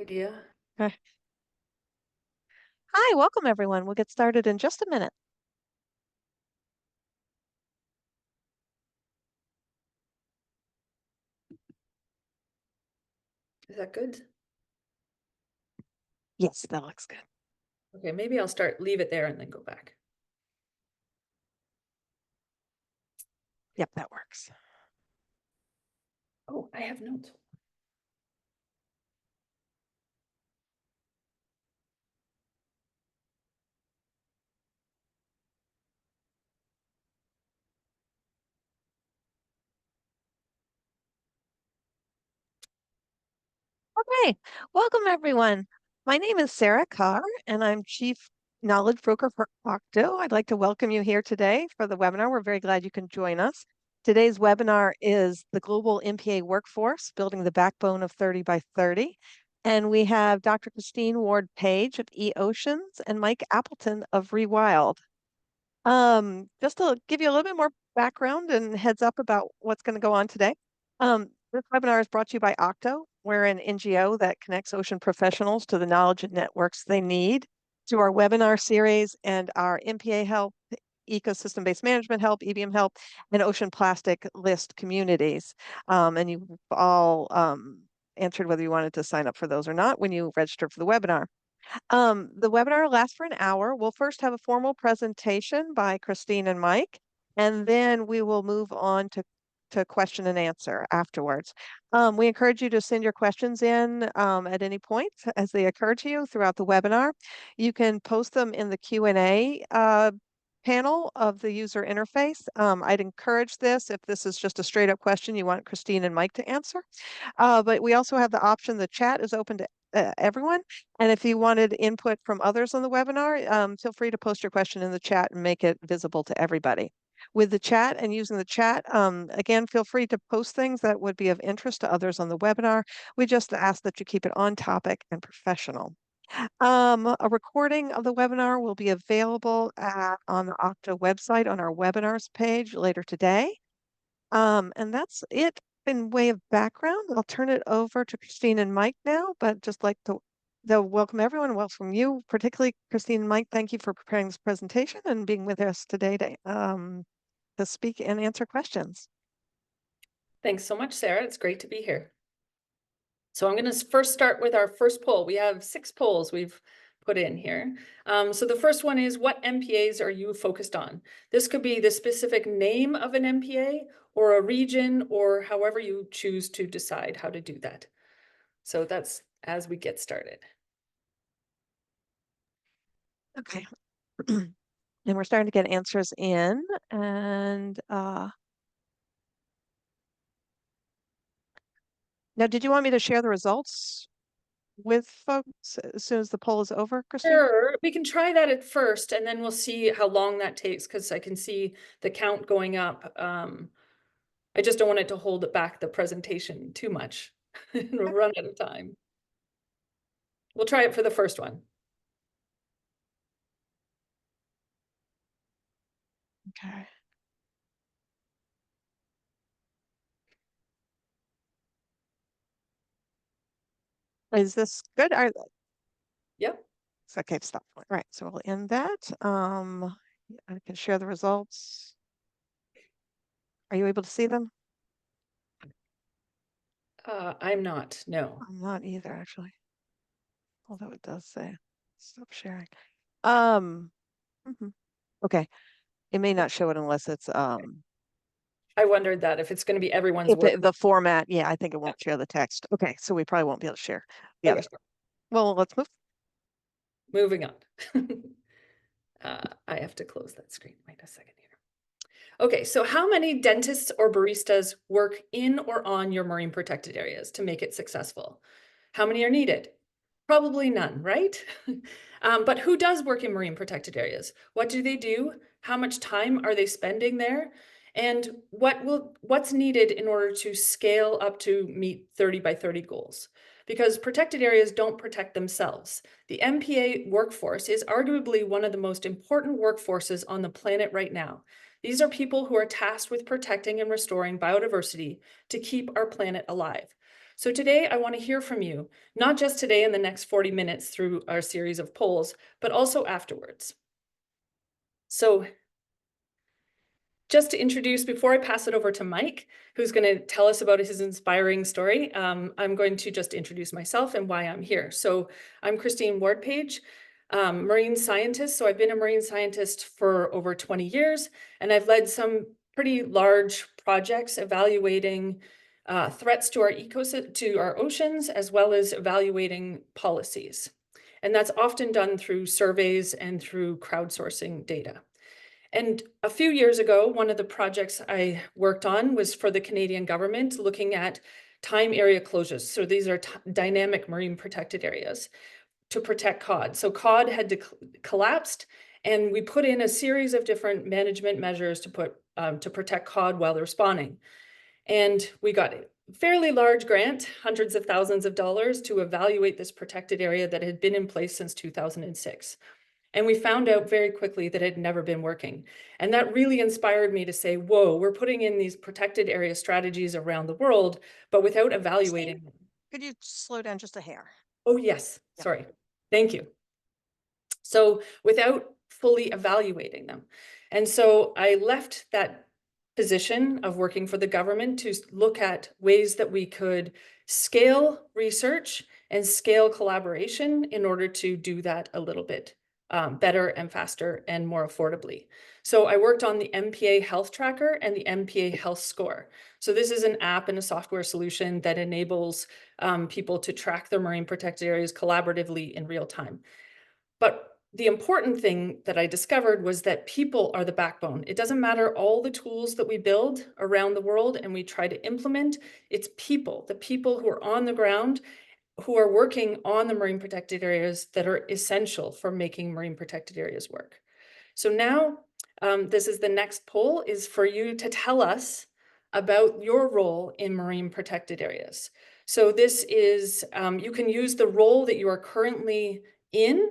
idea. Okay. Hi, welcome everyone. We'll get started in just a minute. Is that good? Yes, that looks good. Okay, maybe I'll leave it there and then go back. Yep, that works. Oh, I have notes. Okay, welcome everyone. My name is Sarah Carr, and I'm Chief Knowledge Broker for Octo. I'd like to welcome you here today for the webinar. We're very glad you can join us. Today's webinar is the Global MPA Workforce, Building the Backbone of 30 by 30. And we have Dr. Christine Ward-Paige of eOceans and Mike Appleton of Rewild. Just to give you a little bit more background and heads up about what's going to go on today. This webinar is brought to you by Octo. We're an NGO that connects ocean professionals to the knowledge and networks they need through our webinar series and our MPA help, ecosystem-based management help, EBM help, and ocean plastic list communities. And you've all answered whether you wanted to sign up for those or not when you registered for the webinar. The webinar will last for an hour. We'll first have a formal presentation by Christine and Mike, and then we will move on to question and answer afterwards. We encourage you to send your questions in at any point as they occur to you throughout the webinar. You can post them in the Q&A panel of the user interface. I'd encourage this if this is just a straight up question you want Christine and Mike to answer. But we also have the option, the chat is open to everyone. And if you wanted input from others on the webinar, feel free to post your question in the chat and make it visible to everybody. With the chat and using the chat, again, feel free to post things that would be of interest to others on the webinar. We just ask that you keep it on topic and professional. A recording of the webinar will be available on the Okta website on our webinars page later today. And that's it in way of background. I'll turn it over to Christine and Mike now, but just like to welcome everyone, welcome you, particularly Christine and Mike. Thank you for preparing this presentation and being with us today to speak and answer questions. Thanks so much, Sarah. It's great to be here. So I'm going to first start with our first poll. We have 6 polls we've put in here. So the first one is, what MPAs are you focused on? This could be the specific name of an MPA or a region, or however you choose to decide how to do that. So that's as we get started. Okay. And we're starting to get answers in, and now, did you want me to share the results with folks as soon as the poll is over, Christine? Sure, we can try that at first, and then we'll see how long that takes, because I can see the count going up. I just don't want it to hold it back the presentation too much and we'll run out of time. We'll try it for the first one. Okay. Is this good? Yep. Okay, stop. All right, so we'll end that. I can share the results. Are you able to see them? I'm not, no. I'm not either, actually. Although it does say stop sharing. Mhm. Okay. It may not show it unless it's I wondered that if it's going to be everyone's if work. the format, yeah, I think it won't share the text. Okay, so we probably won't be able to share the other Okay. stuff. Well, let's move. Moving on. I have to close that screen. Wait a second here. Okay, so how many dentists or baristas work in or on your marine protected areas to make it successful? How many are needed? Probably none, right? But who does work in marine protected areas? What do they do? How much time are they spending there? And what's needed in order to scale up to meet 30 by 30 goals? Because protected areas don't protect themselves. The MPA workforce is arguably one of the most important workforces on the planet right now. These are people who are tasked with protecting and restoring biodiversity to keep our planet alive. So today I want to hear from you, not just today in the next 40 minutes through our series of polls, but also afterwards. So just to introduce, before I pass it over to Mike, who's going to tell us about his inspiring story, I'm going to just introduce myself and why I'm here. So I'm Christine Ward-Paige, marine scientist. So I've been a marine scientist for over 20 years, and I've led some pretty large projects evaluating threats to our to our oceans, as well as evaluating policies. And that's often done through surveys and through crowdsourcing data. And a few years ago, one of the projects I worked on was for the Canadian government, looking at time area closures. So these are dynamic marine protected areas to protect cod. So cod had collapsed, and we put in a series of different management measures to protect cod while they're spawning. And we got a fairly large grant, hundreds of thousands of dollars, to evaluate this protected area that had been in place since 2006. And we found out very quickly that it had never been working. And that really inspired me to say, whoa, we're putting in these protected area strategies around the world, but without evaluating them. Could you slow down just a hair? Oh, yes. Yeah. Sorry. Thank you. So without fully evaluating them. And so I left that position of working for the government to look at ways that we could scale research and scale collaboration in order to do that a little bit better and faster and more affordably. So I worked on the MPA health tracker and the MPA health score. So this is an app and a software solution that enables people to track their marine protected areas collaboratively in real time. But the important thing that I discovered was that people are the backbone. It doesn't matter all the tools that we build around the world and we try to implement, it's people, the people who are on the ground, who are working on the marine protected areas that are essential for making marine protected areas work. So now, this is the next poll, is for you to tell us about your role in marine protected areas. So this is, you can use the role that you are currently in,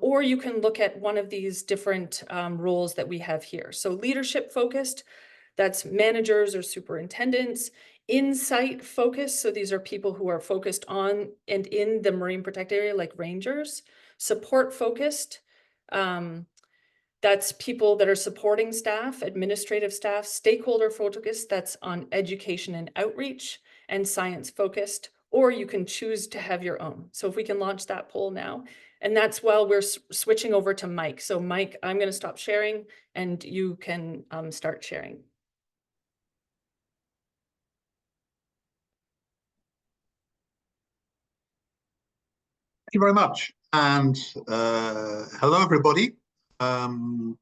or you can look at one of these different roles that we have here. So leadership focused, that's managers or superintendents. Insight focused, so these are people who are focused on and in the marine protected area, like rangers. Support focused, that's people that are supporting staff, administrative staff. Stakeholder focused, that's on education and outreach. And science focused, or you can choose to have your own. So if we can launch that poll now. And that's while we're switching over to Mike. So Mike, I'm going to stop sharing and you can start sharing. Thank you very much. And hello, everybody. I'm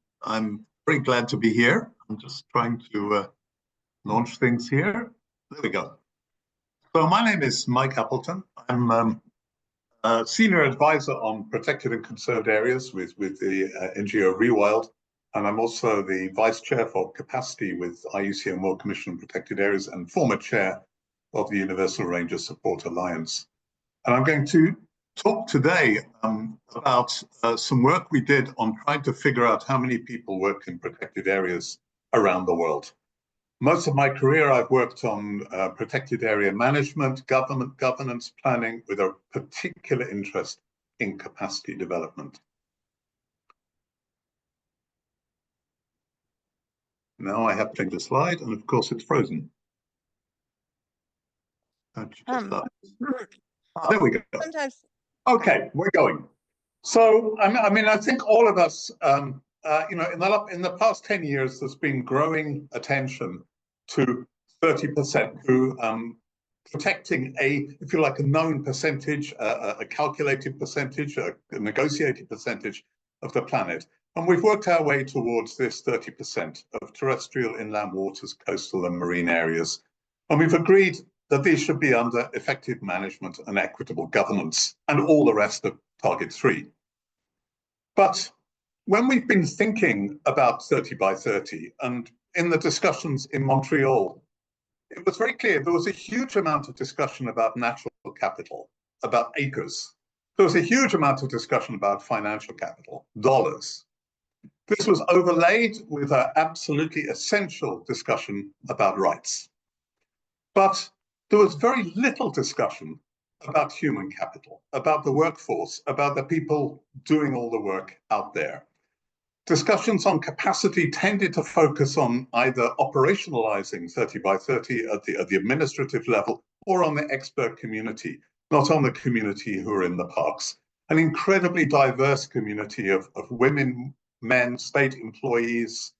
very glad to be here. I'm just trying to launch things here. There we go. So my name is Mike Appleton. I'm a senior advisor on protected and conserved areas with the NGO Rewild. And I'm also the vice chair for capacity with IUCN World Commission on Protected Areas and former chair of the Universal Ranger Support Alliance. And I'm going to talk today about some work we did on trying to figure out how many people work in protected areas around the world. Most of my career, I've worked on protected area management, governance planning, with a particular interest in capacity development. Now I have to change the slide, and of course it's frozen. There we go. Sometimes. Okay, we're going. So, I mean, I think all of us, you know, in the past 10 years, there's been growing attention to 30%, to protecting if you like, a known percentage, a calculated percentage, a negotiated percentage of the planet. And we've worked our way towards this 30% of terrestrial, inland waters, coastal and marine areas. And we've agreed that these should be under effective management and equitable governance, and all the rest of Target 3. But when we've been thinking about 30 by 30, and in the discussions in Montreal, it was very clear there was a huge amount of discussion about natural capital, about acres. There was a huge amount of discussion about financial capital, dollars. This was overlaid with an absolutely essential discussion about rights. But there was very little discussion about human capital, about the workforce, about the people doing all the work out there. Discussions on capacity tended to focus on either operationalizing 30 by 30 at the administrative level or on the expert community, not on the community who are in the parks. An incredibly diverse community of women, men, state employees,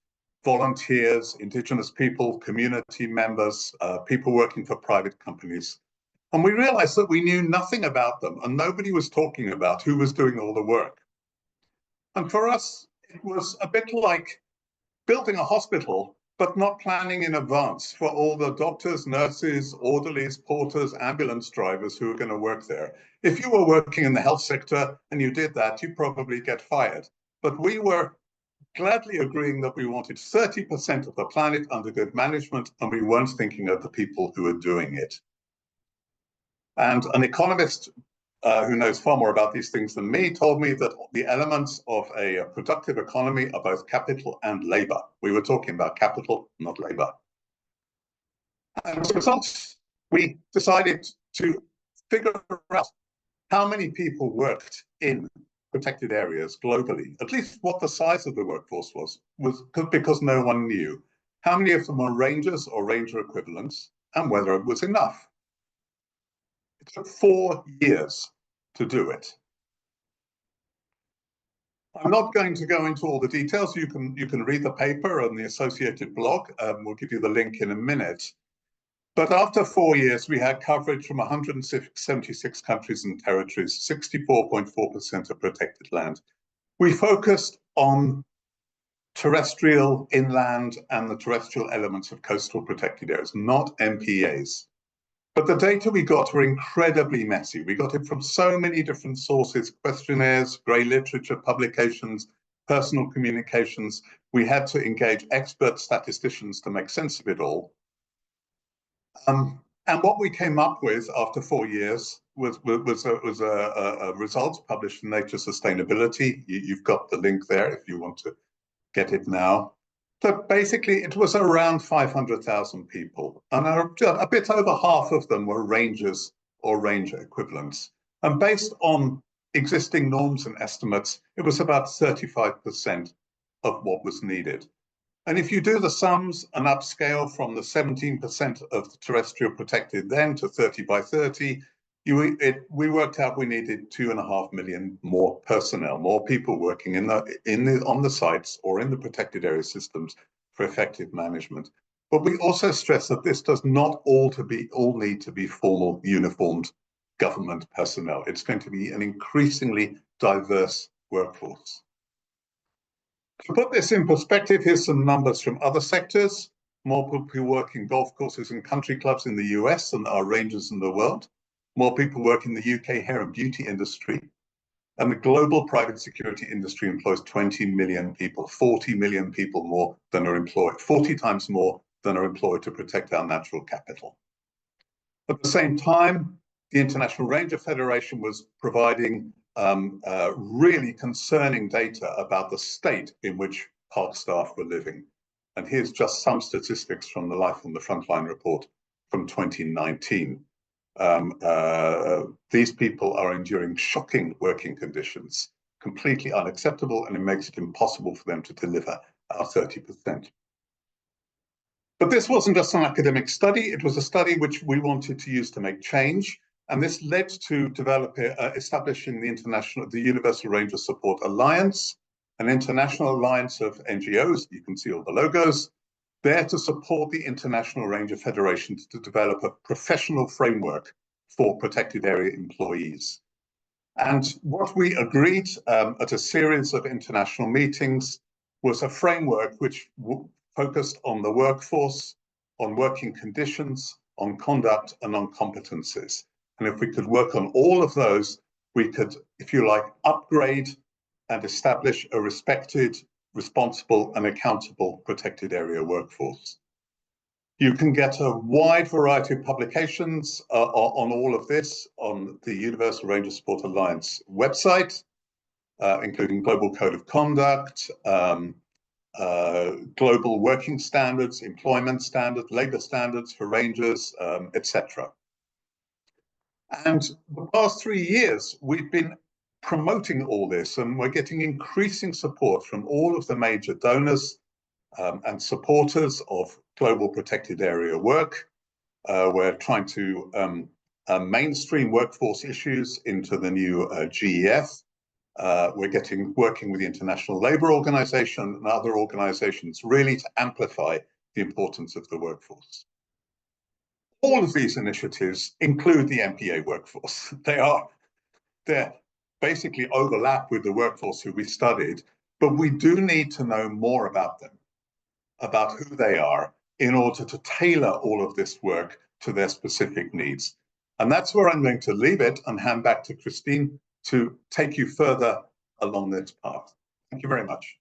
volunteers, indigenous people, community members, people working for private companies. And we realized that we knew nothing about them and nobody was talking about who was doing all the work. And for us, it was a bit like building a hospital, but not planning in advance for all the doctors, nurses, orderlies, porters, ambulance drivers who are going to work there. If you were working in the health sector and you did that, you'd probably get fired. But we were gladly agreeing that we wanted 30% of the planet under good management, and we weren't thinking of the people who are doing it. And an economist who knows far more about these things than me told me that the elements of a productive economy are both capital and labor. We were talking about capital, not labor. And as a result, we decided to figure out how many people worked in protected areas globally, at least what the size of the workforce was because no one knew. How many of them were rangers or ranger equivalents, and whether it was enough. It took 4 years to do it. I'm not going to go into all the details. You can read the paper and the associated blog. We'll give you the link in a minute. But after 4 years, we had coverage from 176 countries and territories, 64.4% of protected land. We focused on terrestrial, inland, and the terrestrial elements of coastal protected areas, not MPAs. But the data we got were incredibly messy. We got it from so many different sources, questionnaires, grey literature, publications, personal communications. We had to engage expert statisticians to make sense of it all. And what we came up with after 4 years was a results published in Nature Sustainability. You've got the link there if you want to get it now. So basically, it was around 500,000 people, and a bit over half of them were rangers or ranger equivalents. And based on existing norms and estimates, it was about 35% of what was needed. And if you do the sums and upscale from the 17% of the terrestrial protected then to 30 by 30, we worked out we needed 2.5 million more personnel, more people working on the sites or in the protected area systems for effective management. But we also stress that this does not all need to be formal, uniformed government personnel. It's going to be an increasingly diverse workforce. To put this in perspective, here's some numbers from other sectors. More people work in golf courses and country clubs in the US than are rangers in the world. More people work in the UK hair and beauty industry. And the global private security industry employs 20 million people, 40 million people more than are employed, 40 times more than are employed to protect our natural capital. At the same time, the International Ranger Federation was providing really concerning data about the state in which park staff were living. And here's just some statistics from the Life on the Frontline report from 2019. These people are enduring shocking working conditions, completely unacceptable, and it makes it impossible for them to deliver our 30%. But this wasn't just an academic study, it was a study which we wanted to use to make change. And this led to establishing the Universal Ranger Support Alliance, an international alliance of NGOs, you can see all the logos, there to support the International Ranger Federation to develop a professional framework for protected area employees. And what we agreed at a series of international meetings was a framework which focused on the workforce, on working conditions, on conduct, and on competencies. And if we could work on all of those, we could, if you like, upgrade and establish a respected, responsible, and accountable protected area workforce. You can get a wide variety of publications on all of this on the Universal Ranger Support Alliance website, including Global Code of Conduct, global working standards, employment standards, labor standards for rangers, etc. And the past 3 years, we've been promoting all this, and we're getting increasing support from all of the major donors and supporters of global protected area work. We're trying to mainstream workforce issues into the new GEF. We're working with the International Labour Organization and other organizations really to amplify the importance of the workforce. All of these initiatives include the MPA workforce. They're basically overlap with the workforce who we studied, but we do need to know more about them, about who they are, in order to tailor all of this work to their specific needs. And that's where I'm going to leave it and hand back to Christine to take you further along this path. Thank you very much.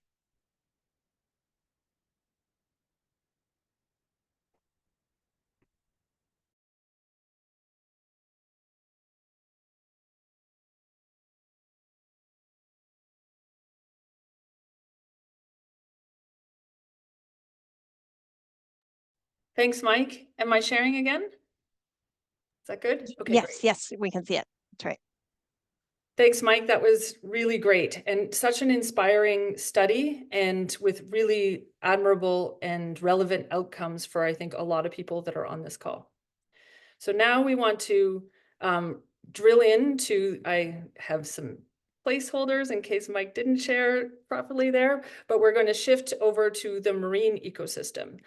Thanks, Mike. Am I sharing again? Is that good? Okay, Yes, great. yes, we can see it. That's right. Thanks, Mike. That was really great and such an inspiring study, and with really admirable and relevant outcomes for, I think, a lot of people that are on this call. So now we want to drill into, I have some placeholders in case Mike didn't share properly there, but we're going to shift over to the marine ecosystem.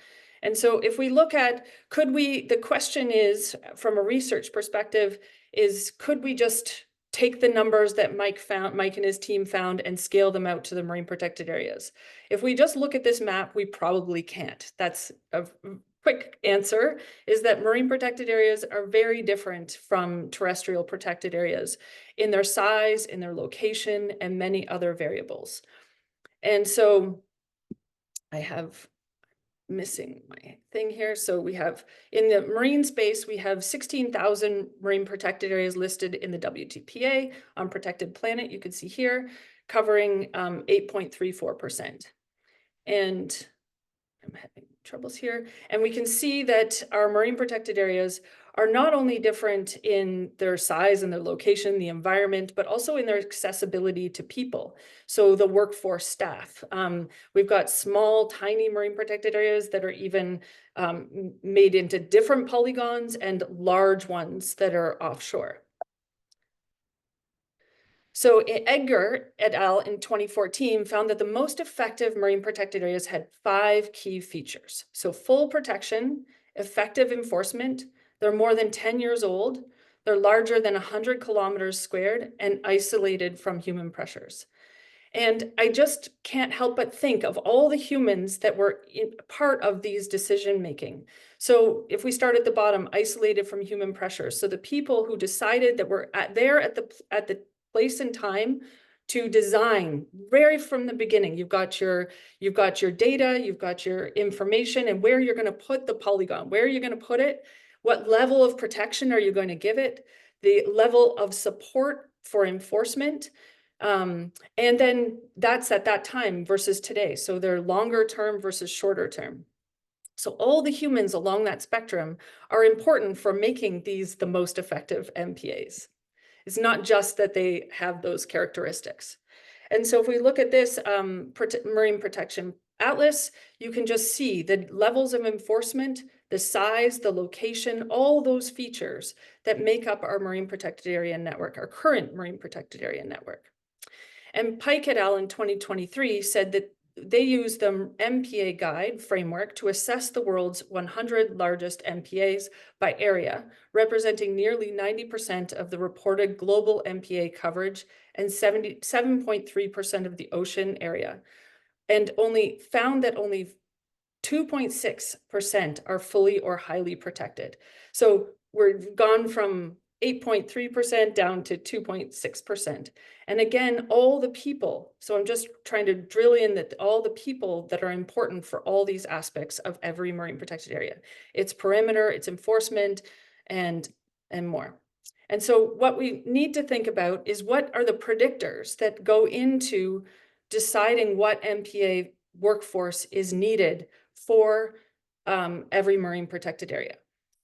And so if we look at, the question is, from a research perspective, is could we just take the numbers that Mike and his team found, and scale them out to the marine protected areas? If we just look at this map, we probably can't. That's a quick answer, is that marine protected areas are very different from terrestrial protected areas in their size, in their location, and many other variables. And so I have missing my thing here. So we have, in the marine space, we have 16,000 marine protected areas listed in the WTPA on Protected Planet, you can see here, covering 8.34%. And I'm having troubles here. And we can see that our marine protected areas are not only different in their size and their location, the environment, but also in their accessibility to people. So the workforce staff. We've got small, tiny marine protected areas that are even made into different polygons, and large ones that are offshore. So Edgar et al. In 2014 found that the most effective marine protected areas had 5 key features. So full protection, effective enforcement, they're more than 10 years old, they're larger than 100 kilometers squared, and isolated from human pressures. And I just can't help but think of all the humans that were part of these decision making. So if we start at the bottom, isolated from human pressures. So the people who decided that were there at the place and time to design very from the beginning. You've got your data, you've got your information, and where you're going to put the polygon, where you're going to put it, what level of protection are you going to give it, the level of support for enforcement. And then that's at that time versus today. So they're longer term versus shorter term. So all the humans along that spectrum are important for making these the most effective MPAs. It's not just that they have those characteristics. And so if we look at this Marine Protection Atlas, you can just see the levels of enforcement, the size, the location, all those features that make up our Marine Protected Area Network, our current Marine Protected Area Network. And Pike et al. In 2023 said that they used the MPA guide framework to assess the world's 100 largest MPAs by area, representing nearly 90% of the reported global MPA coverage and 77.3% of the ocean area, and found that only 2.6% are fully or highly protected. So we've gone from 8.3% down to 2.6%. And again, all the people, so I'm just trying to drill in that all the people that are important for all these aspects of every marine protected area, its perimeter, its enforcement, and more. And so what we need to think about is, what are the predictors that go into deciding what MPA workforce is needed for every marine protected area?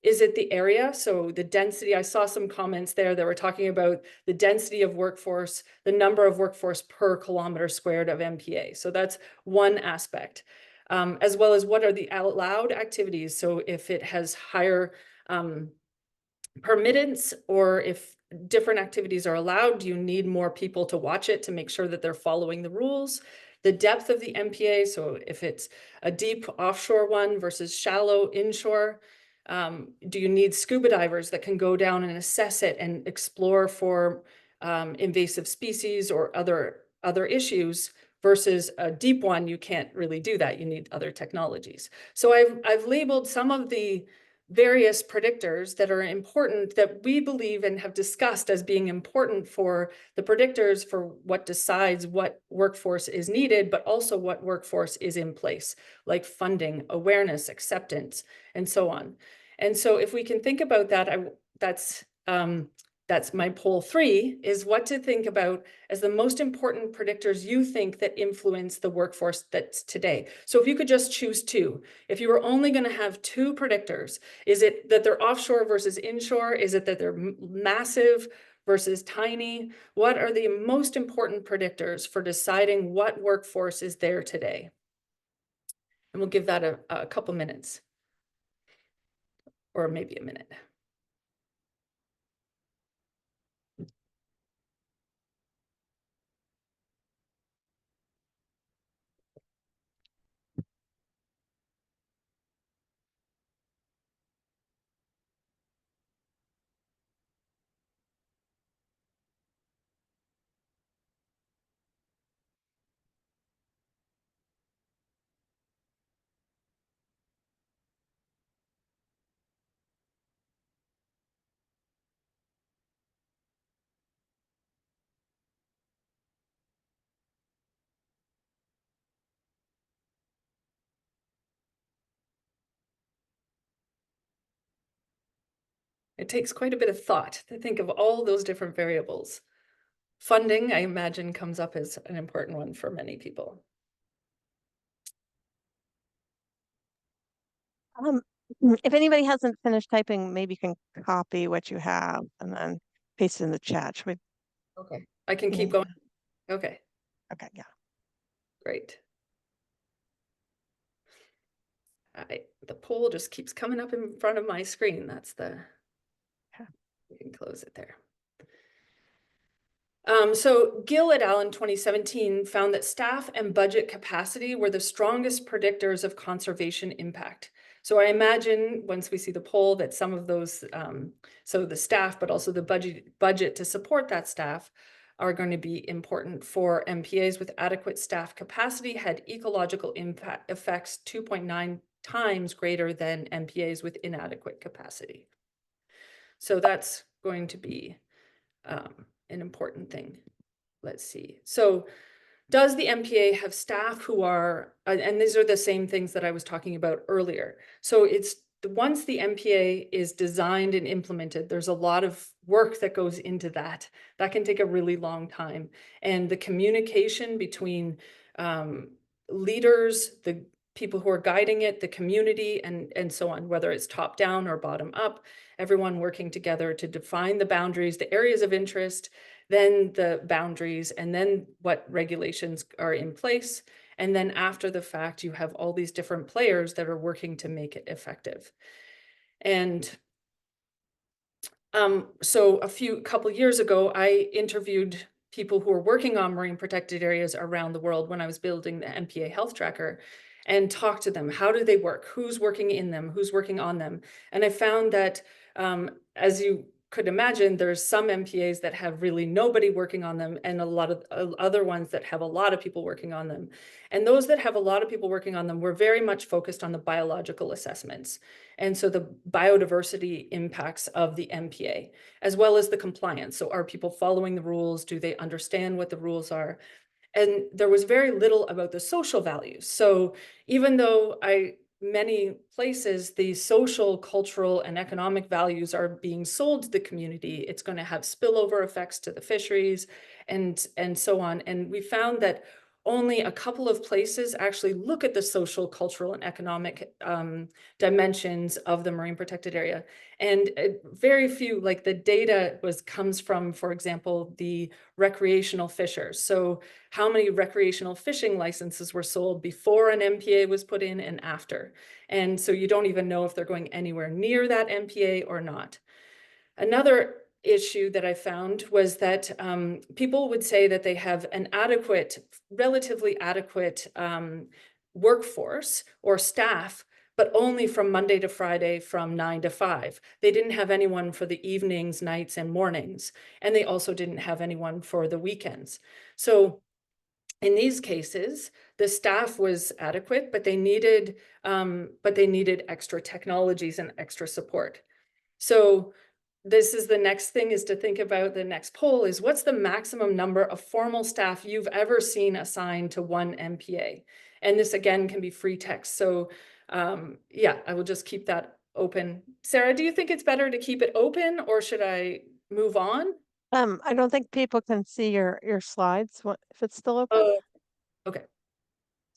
Is it the area? So the density, I saw some comments there that were talking about the density of workforce, the number of workforce per kilometer squared of MPA. So that's one aspect, as well as what are the allowed activities. So if it has higher permittance, or if different activities are allowed, do you need more people to watch it to make sure that they're following the rules? The depth of the MPA, so if it's a deep offshore one versus shallow inshore, do you need scuba divers that can go down and assess it and explore for invasive species or other issues, versus a deep one? You can't really do that. You need other technologies. So I've labeled some of the various predictors that are important, that we believe and have discussed as being important for the predictors for what decides what workforce is needed, but also what workforce is in place, like funding, awareness, acceptance, and so on. And so if we can think about that, that's my poll 3, is what to think about as the most important predictors you think that influence the workforce that's today. So if you could just choose 2, if you were only going to have 2 predictors, is it that they're offshore versus inshore? Is it that they're massive versus tiny? What are the most important predictors for deciding what workforce is there today? And we'll give that a couple minutes, or maybe a minute. It takes quite a bit of thought to think of all those different variables. Funding, I imagine, comes up as an important one for many people. If anybody hasn't finished typing, maybe you can copy what you have and then paste it in the chat. Should we? Okay, I can keep going. Okay, Okay, yeah. great. The poll just keeps coming up in front of my screen. That's the, you can close it there. So Gill et al. In 2017 found that staff and budget capacity were the strongest predictors of conservation impact. So I imagine once we see the poll that some of those, so the staff, but also the budget to support that staff, are going to be important for MPAs with adequate staff capacity had ecological impact effects 2.9 times greater than MPAs with inadequate capacity. So that's going to be an important thing. Let's see. So does the MPA have staff who are, and these are the same things that I was talking about earlier. So it's once the MPA is designed and implemented, there's a lot of work that goes into that. That can take a really long time. And the communication between leaders, the people who are guiding it, the community, and so on, whether it's top down or bottom up, everyone working together to define the boundaries, the areas of interest, then the boundaries, and then what regulations are in place. And then after the fact, you have all these different players that are working to make it effective. And so couple years ago, I interviewed people who are working on marine protected areas around the world when I was building the MPA health tracker, and talked to them. How do they work? Who's working in them? Who's working on them? And I found that, as you could imagine, there's some MPAs that have really nobody working on them, and a lot of other ones that have a lot of people working on them. And those that have a lot of people working on them were very much focused on the biological assessments. And so the biodiversity impacts of the MPA, as well as the compliance. So are people following the rules? Do they understand what the rules are? And there was very little about the social values. So even though many places, the social, cultural, and economic values are being sold to the community, it's going to have spillover effects to the fisheries and so on. And we found that only a couple of places actually look at the social, cultural, and economic dimensions of the marine protected area. And very few, like the data comes from, for example, the recreational fishers. So how many recreational fishing licenses were sold before an MPA was put in and after? And so you don't even know if they're going anywhere near that MPA or not. Another issue that I found was that people would say that they have an relatively adequate workforce or staff, but only from Monday to Friday from 9 to 5. They didn't have anyone for the evenings, nights, and mornings. And they also didn't have anyone for the weekends. So in these cases, the staff was adequate, but they needed extra technologies and extra support. So this is the next thing, is to think about the next poll is, what's the maximum number of formal staff you've ever seen assigned to one MPA? And this again can be free text. So yeah, I will just keep that open. Sarah, do you think it's better to keep it open, or should I move on? I don't think people can see your slides if it's still open. Oh, okay.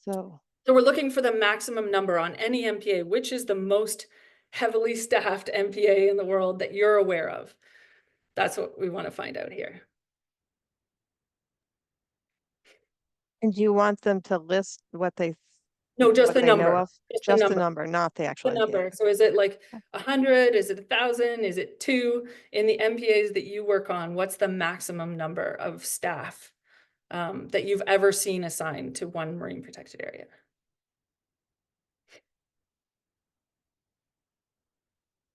So we're looking for the maximum number on any MPA. Which is the most heavily staffed MPA in the world that you're aware of? That's what we want to find out here. and do you want them to list what they No, just the know number. of? Just the number, not the actual the MPA. number. So is it like 100? Is it 1,000? Is it 2? In the MPAs that you work on, what's the maximum number of staff that you've ever seen assigned to one marine protected area?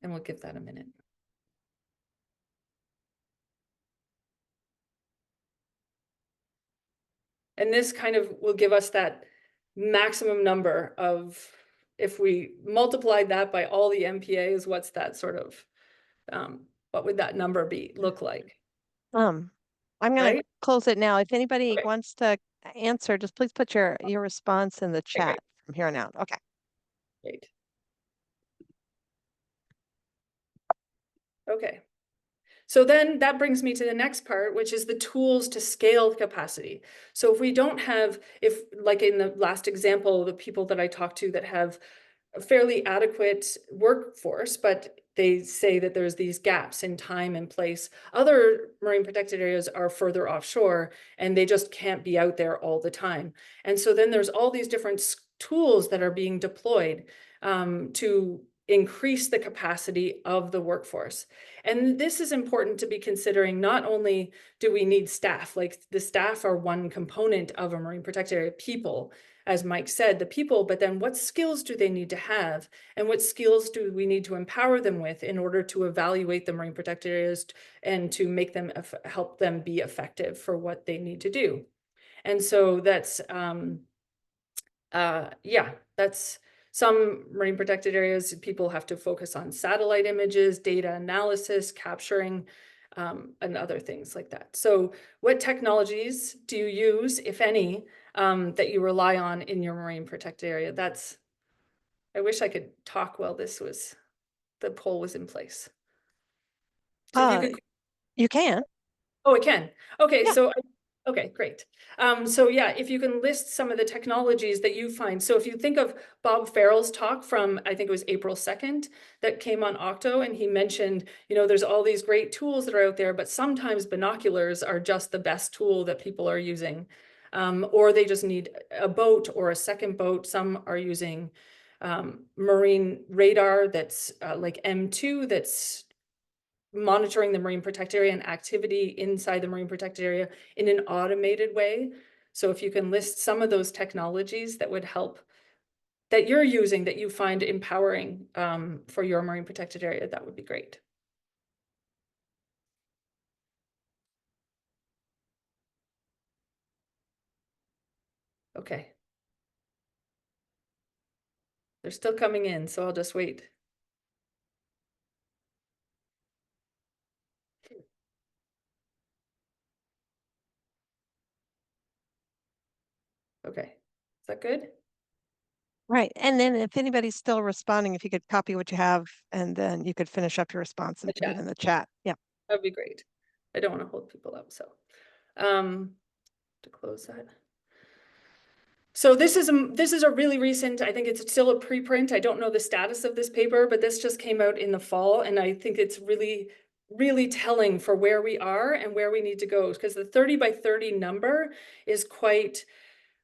And we'll give that a minute. And this kind of will give us that maximum number of, if we multiplied that by all the MPAs, what's that sort of, what would that number look like? I'm going to close it now. If anybody Okay. wants to answer, just please put your response in the chat Okay. from here on out. Okay. Great. Okay. So then that brings me to the next part, which is the tools to scale capacity. So if we don't have, like in the last example, the people that I talked to that have a fairly adequate workforce, but they say that there's these gaps in time and place. Other marine protected areas are further offshore and they just can't be out there all the time. And so then there's all these different tools that are being deployed to increase the capacity of the workforce. And this is important to be considering. Not only do we need staff, like the staff are one component of a marine protected area, people, as Mike said, the people, but then what skills do they need to have? And what skills do we need to empower them with in order to evaluate the marine protected areas and to make them, help them be effective for what they need to do? And so that's, yeah, that's some marine protected areas. People have to focus on satellite images, data analysis, capturing, and other things like that. So what technologies do you use, if any, that you rely on in your marine protected area? I wish I could talk while the poll was in place. So you can. Oh, it can. Okay, Yeah. so okay, great. So yeah, if you can list some of the technologies that you find. So if you think of Bob Farrell's talk from, I think it was April 2nd, that came on Octo, and he mentioned, there's all these great tools that are out there, but sometimes binoculars are just the best tool that people are using. Or they just need a boat or a second boat. Some are using marine radar that's like M2, that's monitoring the marine protected area and activity inside the marine protected area in an automated way. So if you can list some of those technologies that would help, that you're using, that you find empowering for your marine protected area, that would be great. Okay. They're still coming in, so I'll just wait. Okay, is that good? Right. And then if anybody's still responding, if you could copy what you have, and then you could finish up your response and put it in the chat. Yeah. That'd be great. I don't want to hold people up, so to close that. So this is a really recent, I think it's still a preprint. I don't know the status of this paper, but this just came out in the fall. And I think it's really, really telling for where we are and where we need to go. Because the 30 by 30 number is quite,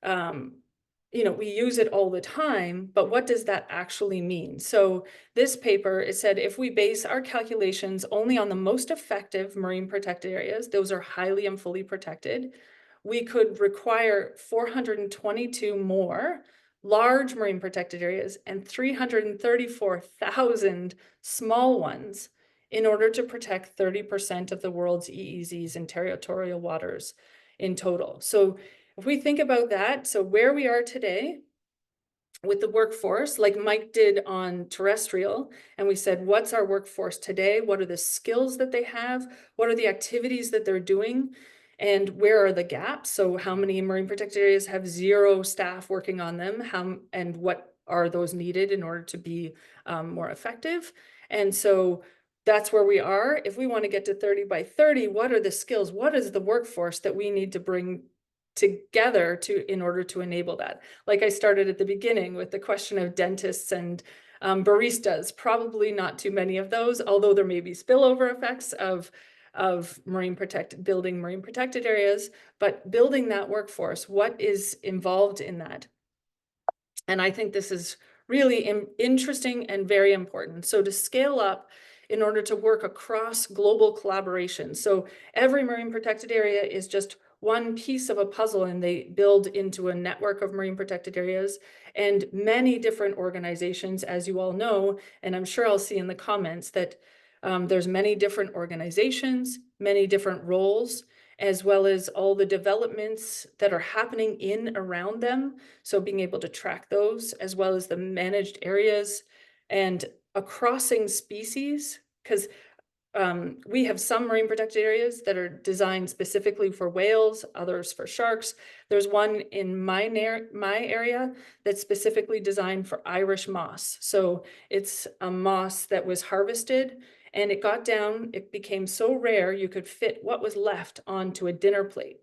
you know, we use it all the time, but what does that actually mean? So this paper, it said, if we base our calculations only on the most effective marine protected areas, those are highly and fully protected, we could require 422 more large marine protected areas and 334,000 small ones in order to protect 30% of the world's EEZs and territorial waters in total. So if we think about that, so where we are today with the workforce, like Mike did on terrestrial, and we said, what's our workforce today? What are the skills that they have? What are the activities that they're doing? And where are the gaps? So how many marine protected areas have 0 staff working on them? And what are those needed in order to be more effective? And so that's where we are. If we want to get to 30 by 30, what are the skills? What is the workforce that we need to bring together in order to enable that? Like I started at the beginning with the question of dentists and baristas, probably not too many of those, although there may be spillover effects of building marine protected areas, but building that workforce, what is involved in that? And I think this is really interesting and very important. So to scale up in order to work across global collaboration. So every marine protected area is just one piece of a puzzle, and they build into a network of marine protected areas, and many different organizations, as you all know, and I'm sure I'll see in the comments that there's many different organizations, many different roles, as well as all the developments that are happening in around them. So being able to track those, as well as the managed areas and a crossing species, because we have some marine protected areas that are designed specifically for whales, others for sharks. There's one in my area that's specifically designed for Irish moss. So it's a moss that was harvested, and it got down, it became so rare you could fit what was left onto a dinner plate.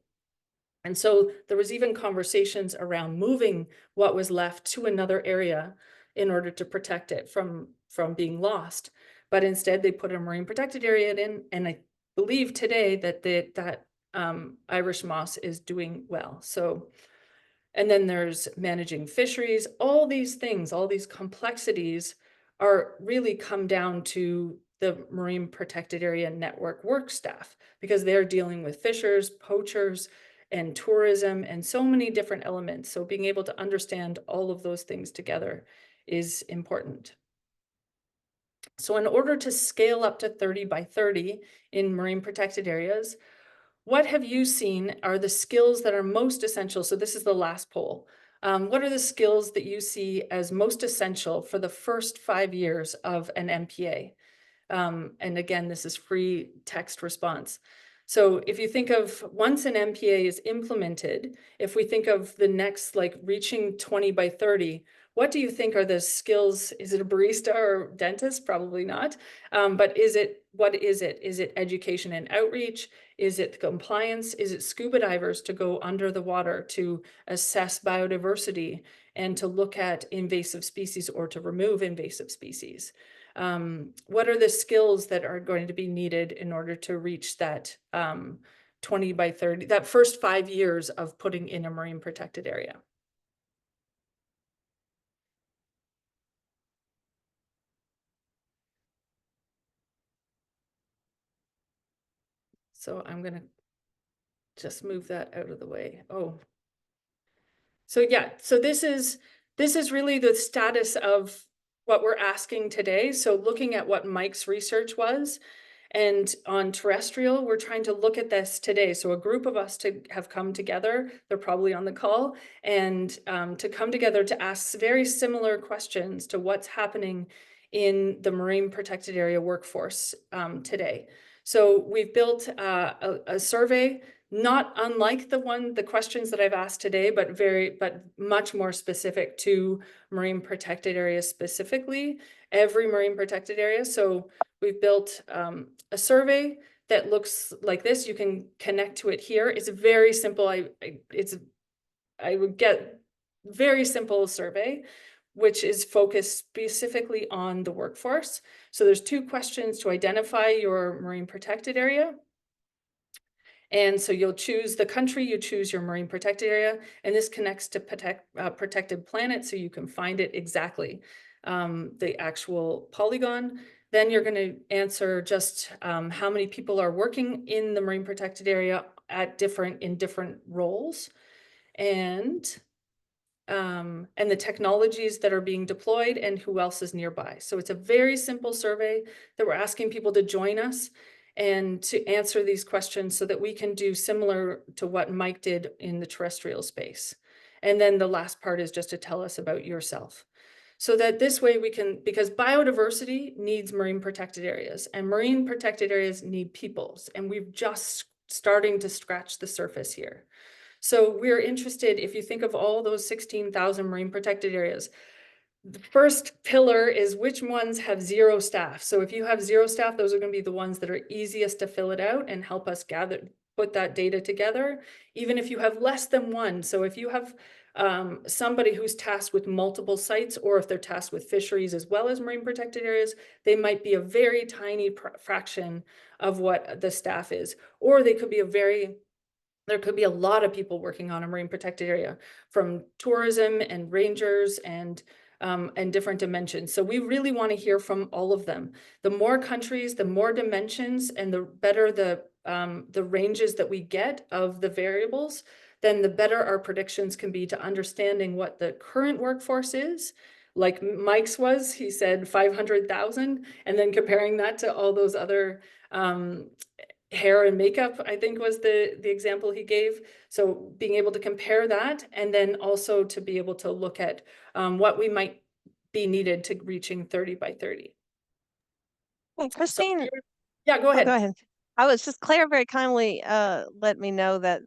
And so there was even conversations around moving what was left to another area in order to protect it from being lost. But instead they put a marine protected area in, and I believe today that Irish moss is doing well. So, and then there's managing fisheries, all these things, all these complexities are really come down to the Marine Protected Area Network work staff, because they're dealing with fishers, poachers, and tourism, and so many different elements. So being able to understand all of those things together is important. So in order to scale up to 30 by 30 in marine protected areas, what have you seen are the skills that are most essential? So this is the last poll. What are the skills that you see as most essential for the first 5 years of an MPA? And again, this is free text response. So if you think of once an MPA is implemented, if we think of the next, like reaching 20 by 30, what do you think are the skills? Is it a barista or dentist? Probably not. But what is it? Is it education and outreach? Is it compliance? Is it scuba divers to go under the water to assess biodiversity and to look at invasive species or to remove invasive species? What are the skills that are going to be needed in order to reach that 20 by 30, that first 5 years of putting in a marine protected area? So I'm going to just move that out of the way. Oh, so yeah, so this is really the status of what we're asking today. So looking at what Mike's research was, and on terrestrial, we're trying to look at this today. So a group of us have come together, they're probably on the call, and to come together to ask very similar questions to what's happening in the marine protected area workforce today. So we've built a survey, not unlike the questions that I've asked today, but much more specific to marine protected areas specifically, every marine protected area. So we've built a survey that looks like this. You can connect to it here. It's very simple. I would get very simple survey, which is focused specifically on the workforce. So there's 2 questions to identify your marine protected area. And so you'll choose the country, you choose your marine protected area, and this connects to protected planet, so you can find it exactly, the actual polygon. Then you're going to answer just how many people are working in the marine protected area at in different roles, and the technologies that are being deployed and who else is nearby. So it's a very simple survey that we're asking people to join us and to answer these questions so that we can do similar to what Mike did in the terrestrial space. And then the last part is just to tell us about yourself. So that this way we can, because biodiversity needs marine protected areas and marine protected areas need peoples. And we're just starting to scratch the surface here. So we're interested, if you think of all those 16,000 marine protected areas, the first pillar is which ones have 0 staff. So if you have 0 staff, those are going to be the ones that are easiest to fill it out and help us put that data together. Even if you have less than 1. So if you have somebody who's tasked with multiple sites, or if they're tasked with fisheries as well as marine protected areas, they might be a very tiny fraction of what the staff is, or they could be there could be a lot of people working on a marine protected area, from tourism and rangers and different dimensions. So we really want to hear from all of them. The more countries, the more dimensions, and the better the ranges that we get of the variables, then the better our predictions can be to understanding what the current workforce is. Like Mike's was, he said 500,000, and then comparing that to all those other hair and makeup, I think was the example he gave. So being able to compare that, and then also to be able to look at what we might be needed to reaching 30 by 30. Hey, Christine. So, yeah, go ahead. Go ahead. I was just, Claire very kindly let me know that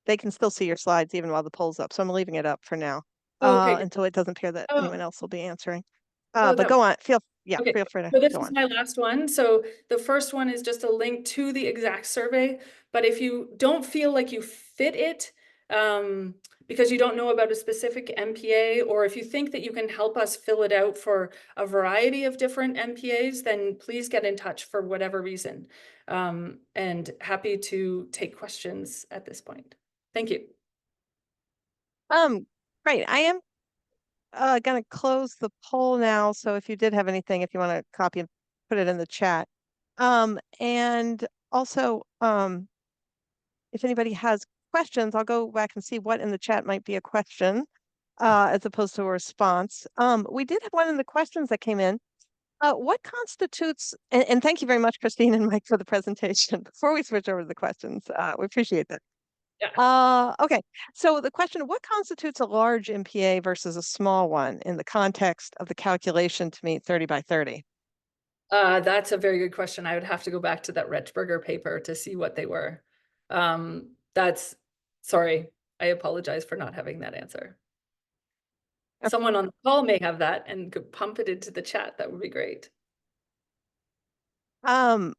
they can still see your slides even while the poll's up. So I'm leaving it up for now Okay. until it doesn't appear that anyone else will be answering. Oh, But go on. Feel free to so this go is on. my last one. So the first one is just a link to the exact survey. But if you don't feel like you fit it, because you don't know about a specific MPA, or if you think that you can help us fill it out for a variety of different MPAs, then please get in touch for whatever reason. And happy to take questions at this point. Thank you. Great. I am going to close the poll now. So if you did have anything, if you want to copy and put it in the chat. And also, if anybody has questions, I'll go back and see what in the chat might be a question as opposed to a response. We did have one in the questions that came in. What constitutes, and thank you very much, Christine and Mike, for the presentation. Before we switch over to the questions, we appreciate that. Yeah. Okay, so the question, what constitutes a large MPA versus a small one in the context of the calculation to meet 30 by 30? That's a very good question. I would have to go back to that Rechberger paper to see what they were. Sorry, I apologize for not having that answer. Okay. Someone on the call may have that and could pump it into the chat. That would be great. Let's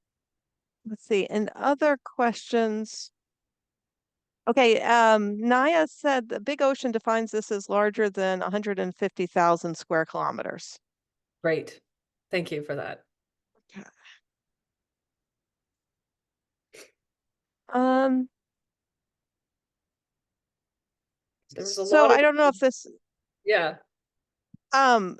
see, and other questions. Okay, Naya said the big ocean defines this as larger than 150,000 square kilometers. Great. Thank you for that. Okay. There was a So lot of, I don't know if this, yeah.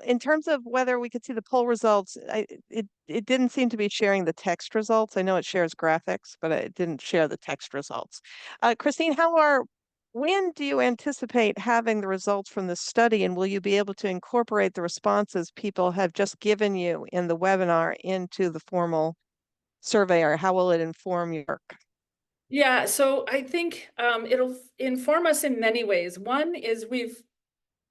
in terms of whether we could see the poll results, it didn't seem to be sharing the text results. I know it shares graphics, but it didn't share the text results. Christine, when do you anticipate having the results from this study, and will you be able to incorporate the responses people have just given you in the webinar into the formal survey, or how will it inform your work? Yeah, so I think it'll inform us in many ways. One is we've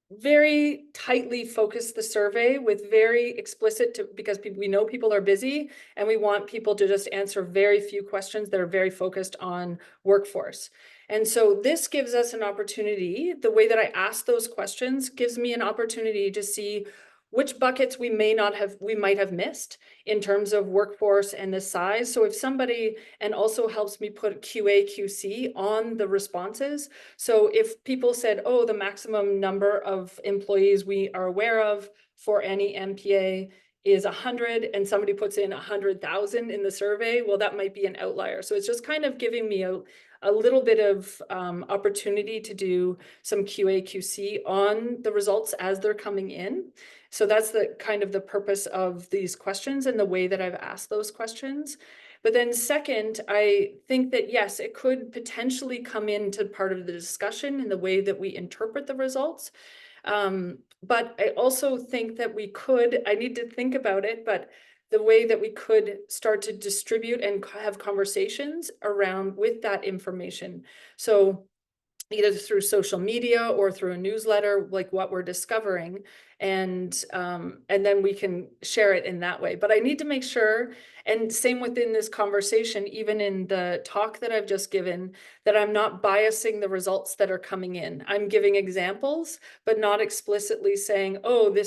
very tightly focused the survey with very explicit because we know people are busy and we want people to just answer very few questions that are very focused on workforce. And so this gives us an opportunity. The way that I ask those questions gives me an opportunity to see which buckets we might have missed in terms of workforce and the size. So if somebody, and also helps me put QA, QC on the responses. So if people said, oh, the maximum number of employees we are aware of for any MPA is 100, and somebody puts in 100,000 in the survey, well, that might be an outlier. So it's just kind of giving me a little bit of opportunity to do some QA, QC on the results as they're coming in. So that's the kind of the purpose of these questions and the way that I've asked those questions. But then second, I think that yes, it could potentially come into part of the discussion in the way that we interpret the results. But I also think that I need to think about it, but the way that we could start to distribute and have conversations around with that information. So either through social media or through a newsletter, like what we're discovering, and then we can share it in that way. But I need to make sure, and same within this conversation, even in the talk that I've just given, that I'm not biasing the results that are coming in. I'm giving examples, but not explicitly saying, oh,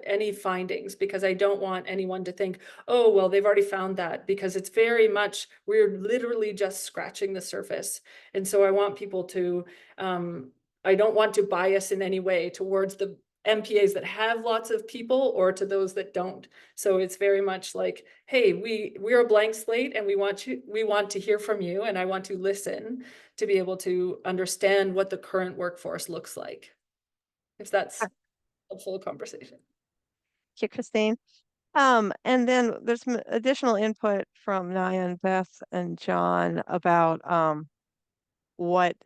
any findings, because I don't want anyone to think, oh, well, they've already found that, because it's very much, we're literally just scratching the surface. And so I want people to, I don't want to bias in any way towards the MPAs that have lots of people or to those that don't. So it's very much like, hey, we're a blank slate, and we want to hear from you, and I want to listen to be able to understand what the current workforce looks like. If that's a full conversation. Thank you, Christine. And then there's some additional input from Naya and Beth and John about what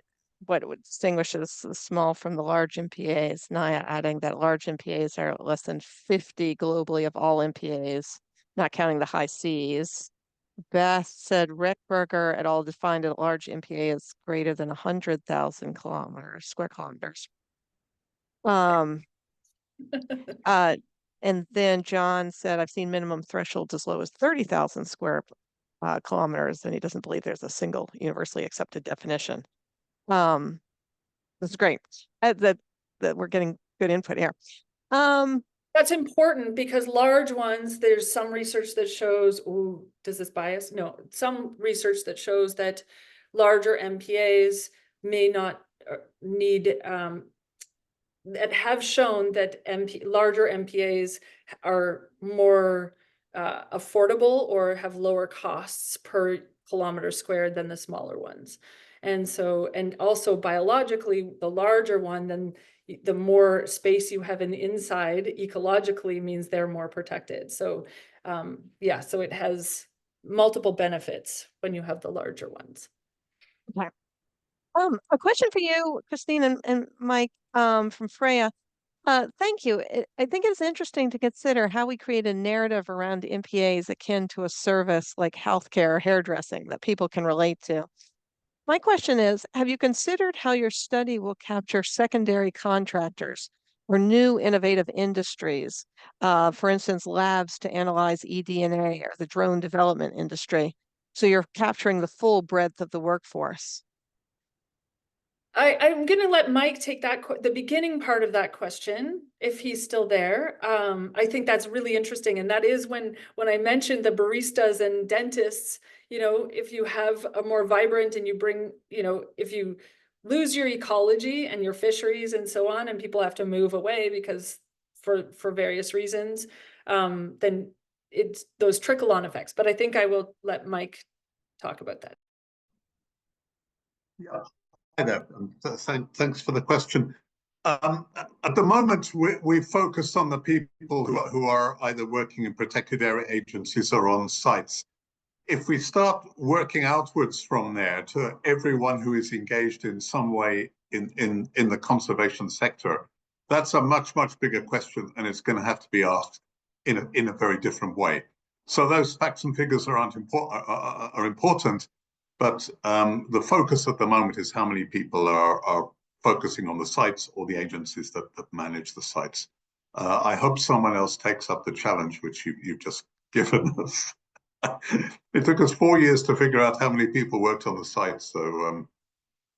distinguishes the small from the large MPAs. Naya adding that large MPAs are less than 50 globally of all MPAs, not counting the high Cs. Beth said Rick Berger et al. Defined a large MPA as greater than 100,000 square kilometers. And then John said, I've seen minimum thresholds as low as 30,000 square kilometers, and he doesn't believe there's a single universally accepted definition. That's great that we're getting good input here. That's important, because large ones, there's some research that shows, ooh, does this bias? No, some research that shows that larger MPAs may not need, that have shown that larger MPAs are more affordable or have lower costs per kilometer squared than the smaller ones. And so, and also biologically, the larger one, then the more space you have in the inside ecologically means they're more protected. So yeah, so it has multiple benefits when you have the larger ones. Okay. A question for you, Christine and Mike, from Freya. Thank you. I think it's interesting to consider how we create a narrative around MPAs akin to a service like healthcare or hairdressing that people can relate to. My question is, have you considered how your study will capture secondary contractors or new innovative industries? For instance, labs to analyze eDNA or the drone development industry. So you're capturing the full breadth of the workforce. I'm going to let Mike take the beginning part of that question, if he's still there. I think that's really interesting. And that is when I mentioned the baristas and dentists, if you have a more vibrant and you bring, if you lose your ecology and your fisheries and so on, and people have to move away because for various reasons, then it's those trickle-on effects. But I think I will let Mike talk about that. Yeah. Hi there. Thanks for the question. At the moment, we focus on the people who are either working in protected area agencies or on sites. If we start working outwards from there to everyone who is engaged in some way in the conservation sector, that's a much bigger question, and it's going to have to be asked in a very different way. So those facts and figures are important. But the focus at the moment is how many people are focusing on the sites or the agencies that manage the sites. I hope someone else takes up the challenge which you've just given us. It took us 4 years to figure out how many people worked on the site, so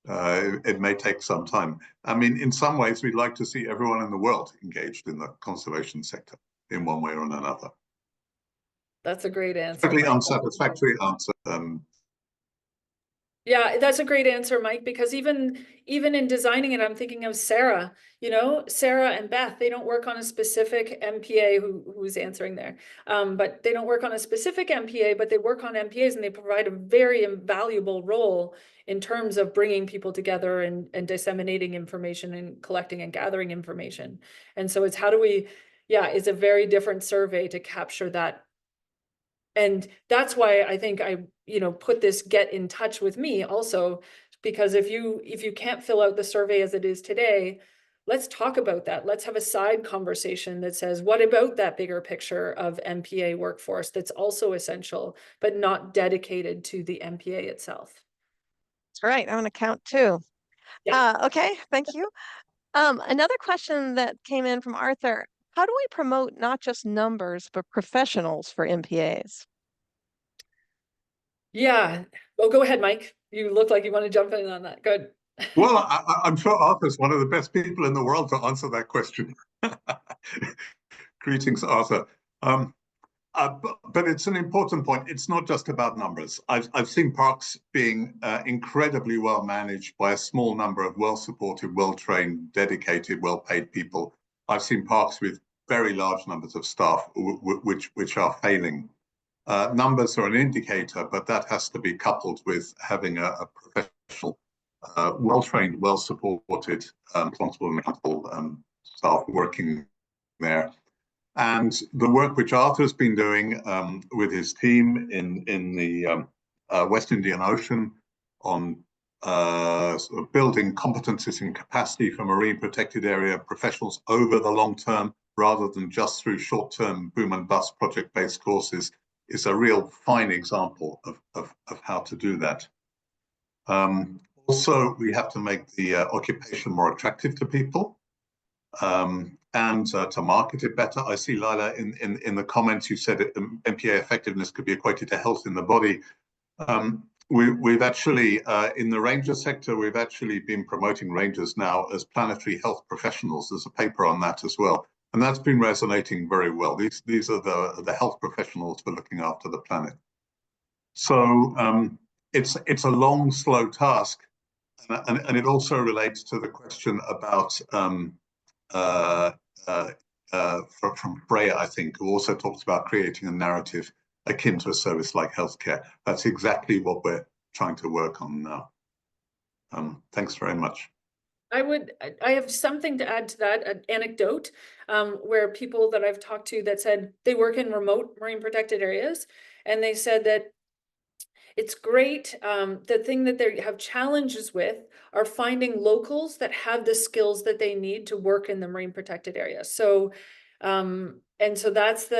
it may take some time. I mean, in some ways, we'd like to see everyone in the world engaged in the conservation sector. in one way or another. That's a great answer. Totally Mike. unsatisfactory answer. Yeah, that's a great answer, Mike, because even in designing it, I'm thinking of Sarah, Sarah and Beth, they don't work on a specific MPA who's answering there. But they don't work on a specific MPA, but they work on MPAs and they provide a very invaluable role in terms of bringing people together and disseminating information and collecting and gathering information. And so it's it's a very different survey to capture that. And that's why I think I put this get in touch with me also, because if you can't fill out the survey as it is today, let's talk about that. Let's have a side conversation that says, what about that bigger picture of MPA workforce that's also essential, but not dedicated to the MPA itself? That's right. I'm going to count too. Yeah. Okay, thank you. Another question that came in from Arthur: how do we promote not just numbers, but professionals for MPAs? Yeah. Well, go ahead, Mike. You look like you want to jump in on that. Good. Well, I'm sure Arthur's one of the best people in the world to answer that question. Greetings, Arthur. But it's an important point. It's not just about numbers. I've seen parks being incredibly well managed by a small number of well-supported, well-trained, dedicated, well-paid people. I've seen parks with very large numbers of staff which are failing. Numbers are an indicator, but that has to be coupled with having a professional, well-trained, well-supported, responsible and accountable staff working there. And the work which Arthur's been doing with his team in the West Indian Ocean on sort of building competencies and capacity for marine protected area professionals over the long term, rather than just through short-term boom and bust project-based courses, is a real fine example of how to do that. Also, we have to make the occupation more attractive to people. And to market it better. I see, Lila, in the comments you said MPA effectiveness could be equated to health in the body. We've actually, in the ranger sector, we've actually been promoting rangers now as planetary health professionals. There's a paper on that as well. And that's been resonating very well. These are the health professionals for looking after the planet. So it's a long, slow task. And it also relates to the question about from Freya, I think, who also talks about creating a narrative akin to a service like healthcare. That's exactly what we're trying to work on now. Thanks very much. I have something to add to that, an anecdote where people that I've talked to that said they work in remote marine protected areas, and they said that it's great. The thing that they have challenges with are finding locals that have the skills that they need to work in the marine protected area. So, and so that's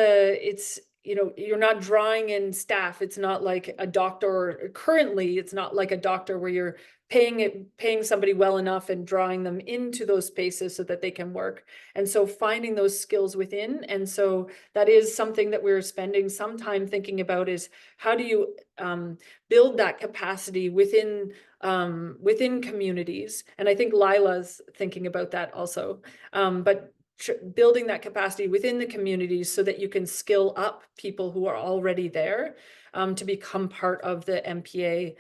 you're not drawing in staff. It's not like a doctor. Currently, it's not like a doctor where you're paying somebody well enough and drawing them into those spaces so that they can work. And so finding those skills within. And so that is something that we're spending some time thinking about, is how do you build that capacity within communities. And I think Lila's thinking about that also. But building that capacity within the communities so that you can skill up people who are already there to become part of the MPA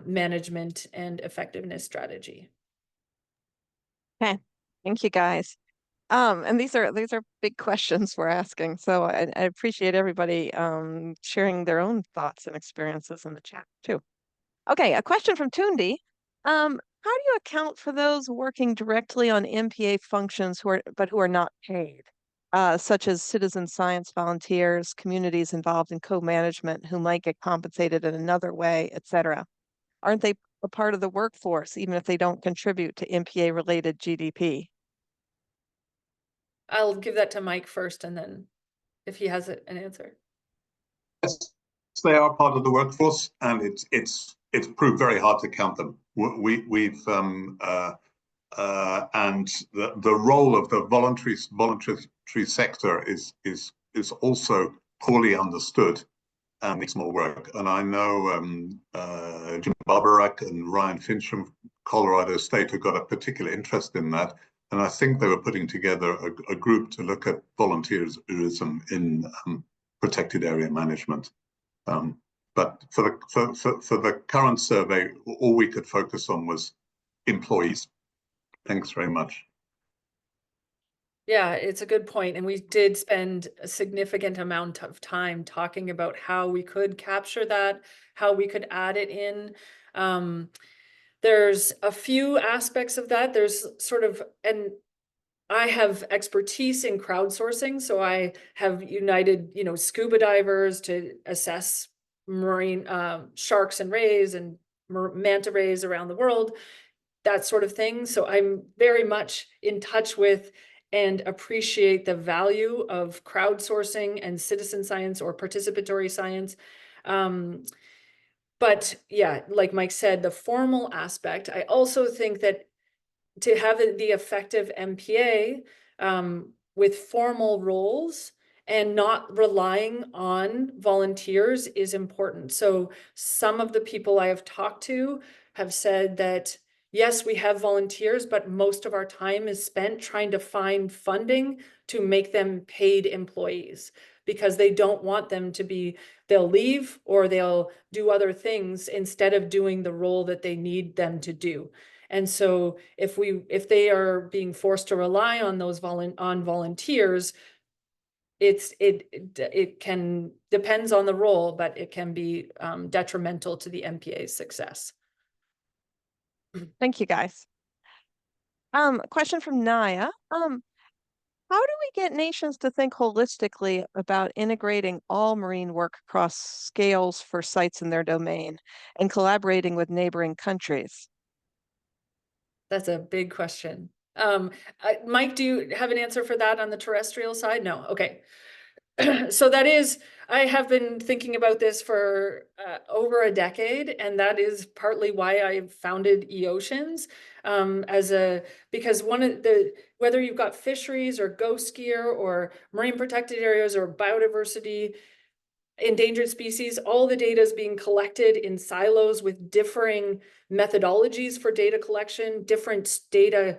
management and effectiveness strategy. Okay, thank you guys. And these are big questions we're asking. So I appreciate everybody sharing their own thoughts and experiences in the chat too. Okay, a question from Tundi. How do you account for those working directly on MPA functions who are not paid, such as citizen science volunteers, communities involved in co-management who might get compensated in another way, etc.? Aren't they a part of the workforce, even if they don't contribute to MPA-related GDP? I'll give that to Mike first, and then if he has an answer. Yes, they are part of the workforce, and it's proved very hard to count them. We've and the role of the voluntary sector is also poorly understood and needs more work. And I know Jim Barbarak and Ryan Finch from Colorado State have got a particular interest in that. And I think they were putting together a group to look at volunteerism in protected area management. But for the current survey, all we could focus on was employees. Thanks very much. Yeah, it's a good point. And we did spend a significant amount of time talking about how we could capture that, how we could add it in. There's a few aspects of that. There's sort of, and I have expertise in crowdsourcing. So I have united, scuba divers to assess marine sharks and rays and manta rays around the world, that sort of thing. So I'm very much in touch with and appreciate the value of crowdsourcing and citizen science or participatory science. But yeah, like Mike said, the formal aspect, I also think that to have the effective MPA with formal roles and not relying on volunteers is important. So some of the people I have talked to have said that, yes, we have volunteers, but most of our time is spent trying to find funding to make them paid employees because they don't want them to be, they'll leave or they'll do other things instead of doing the role that they need them to do. And so if they are being forced to rely on those volunteers, it can depends on the role, but it can be detrimental to the MPA's success. Thank you, guys. Question from Naya. How do we get nations to think holistically about integrating all marine work across scales for sites in their domain and collaborating with neighboring countries? That's a big question. Mike, do you have an answer for that on the terrestrial side? No. Okay. So that is, I have been thinking about this for over a decade, and that is partly why I founded eOceans because one of whether you've got fisheries or ghost gear or marine protected areas or biodiversity, endangered species, all the data is being collected in silos with differing methodologies for data collection, different data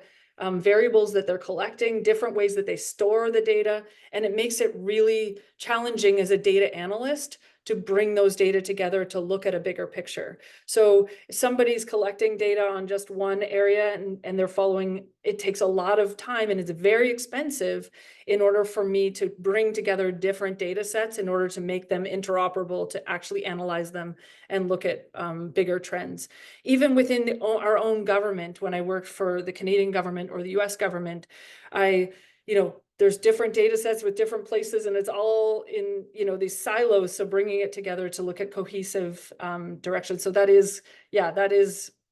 variables that they're collecting, different ways that they store the data. And it makes it really challenging as a data analyst to bring those data together to look at a bigger picture. So if somebody's collecting data on just one area and they're following, it takes a lot of time and it's very expensive in order for me to bring together different data sets in order to make them interoperable, to actually analyze them and look at bigger trends. Even within our own government, when I worked for the Canadian government or the US government, there's different data sets with different places and it's all in, these silos. So bringing it together to look at cohesive direction. So that is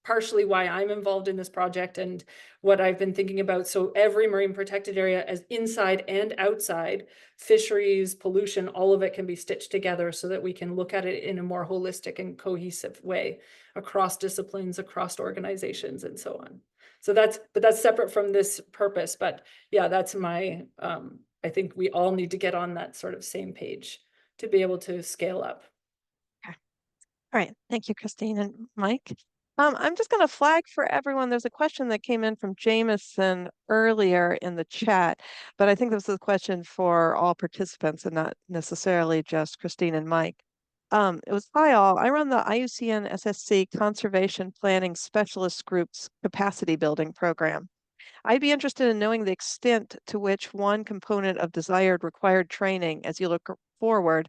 partially why I'm involved in this project and what I've been thinking about. So every marine protected area, as inside and outside, fisheries, pollution, all of it can be stitched together so that we can look at it in a more holistic and cohesive way across disciplines, across organizations, and so on. So that's separate from this purpose, but yeah, that's my, I think we all need to get on that sort of same page to be able to scale up. Okay. All right. Thank you, Christine and Mike. I'm just going to flag for everyone. There's a question that came in from Jameson earlier in the chat, but I think this is a question for all participants and not necessarily just Christine and Mike. It was, hi all, I run the IUCN SSC Conservation Planning Specialist Group's capacity building program. I'd be interested in knowing the extent to which one component of desired required training as you look forward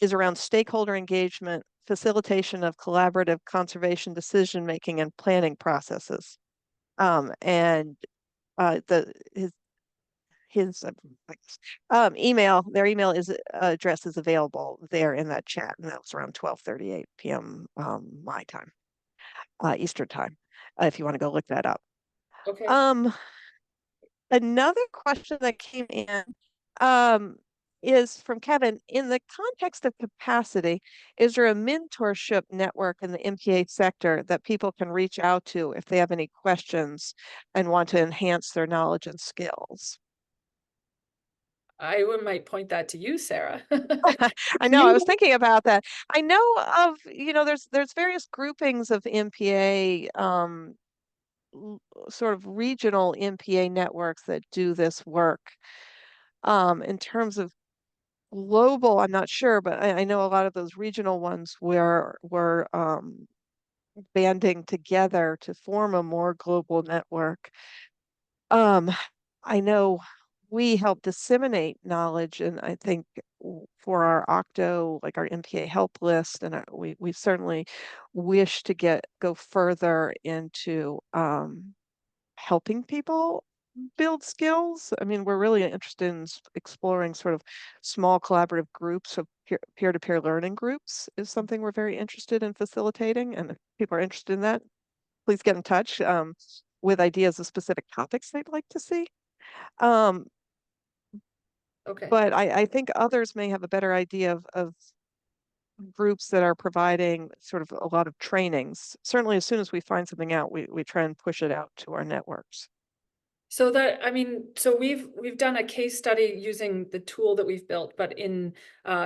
is around stakeholder engagement, facilitation of collaborative conservation decision-making and planning processes. His email, their email is address is available there in that chat, and that was around 12:38 p.m. My time, Eastern time, if you want to go look that up. Okay. Another question that came in is from Kevin. In the context of capacity, is there a mentorship network in the MPA sector that people can reach out to if they have any questions and want to enhance their knowledge and skills? I might point that to you, Sarah. I know, I was thinking about that. I know of, there's various groupings of MPA sort of regional MPA networks that do this work. In terms of global, I'm not sure, but I know a lot of those regional ones were banding together to form a more global network. I know we help disseminate knowledge, and I think for our Octo, like our MPA help list, and we certainly wish to go further into helping people build skills. I mean, we're really interested in exploring sort of small collaborative groups of peer-to-peer learning groups is something we're very interested in facilitating. And if people are interested in that, please get in touch with ideas of specific topics they'd like to see. Okay. But I think others may have a better idea of groups that are providing sort of a lot of trainings. Certainly, as soon as we find something out, we try and push it out to our networks. So that, I mean, so we've done a case study using the tool that we've built, but in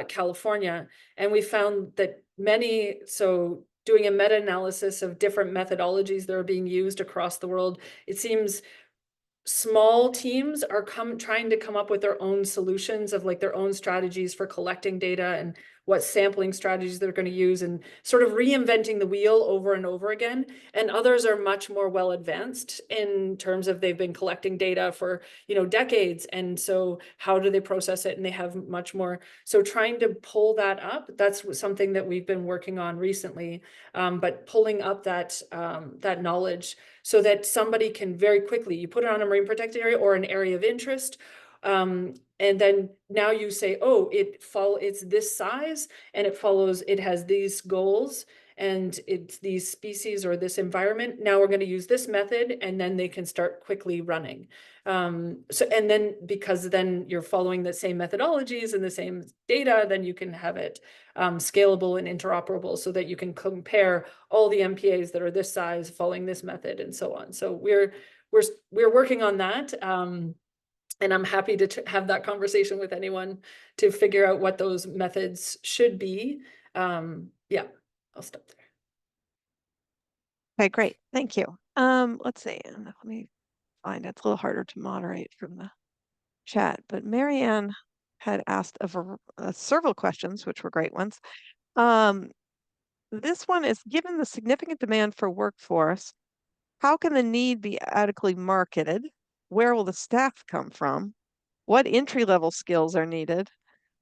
California, and we found that so doing a meta-analysis of different methodologies that are being used across the world, it seems small teams are trying to come up with their own solutions of like their own strategies for collecting data and what sampling strategies they're going to use, and sort of reinventing the wheel over and over again. And others are much more well advanced in terms of they've been collecting data for, decades. And so how do they process it? And they have much more. So trying to pull that up, that's something that we've been working on recently. But pulling up that knowledge so that somebody can very quickly, you put it on a marine protected area or an area of interest. And then now you say, oh, it's this size and it has these goals and it's these species or this environment. Now we're going to use this method, and then they can start quickly running. And then because then you're following the same methodologies and the same data, then you can have it scalable and interoperable so that you can compare all the MPAs that are this size following this method and so on. So we're working on that. And I'm happy to have that conversation with anyone to figure out what those methods should be. Yeah, I'll stop there. Okay, great. Thank you. Let's see. Let me find it. It's a little harder to moderate from the chat, but Marianne had asked several questions, which were great ones. This one is, given the significant demand for workforce, how can the need be adequately marketed? Where will the staff come from? What entry-level skills are needed?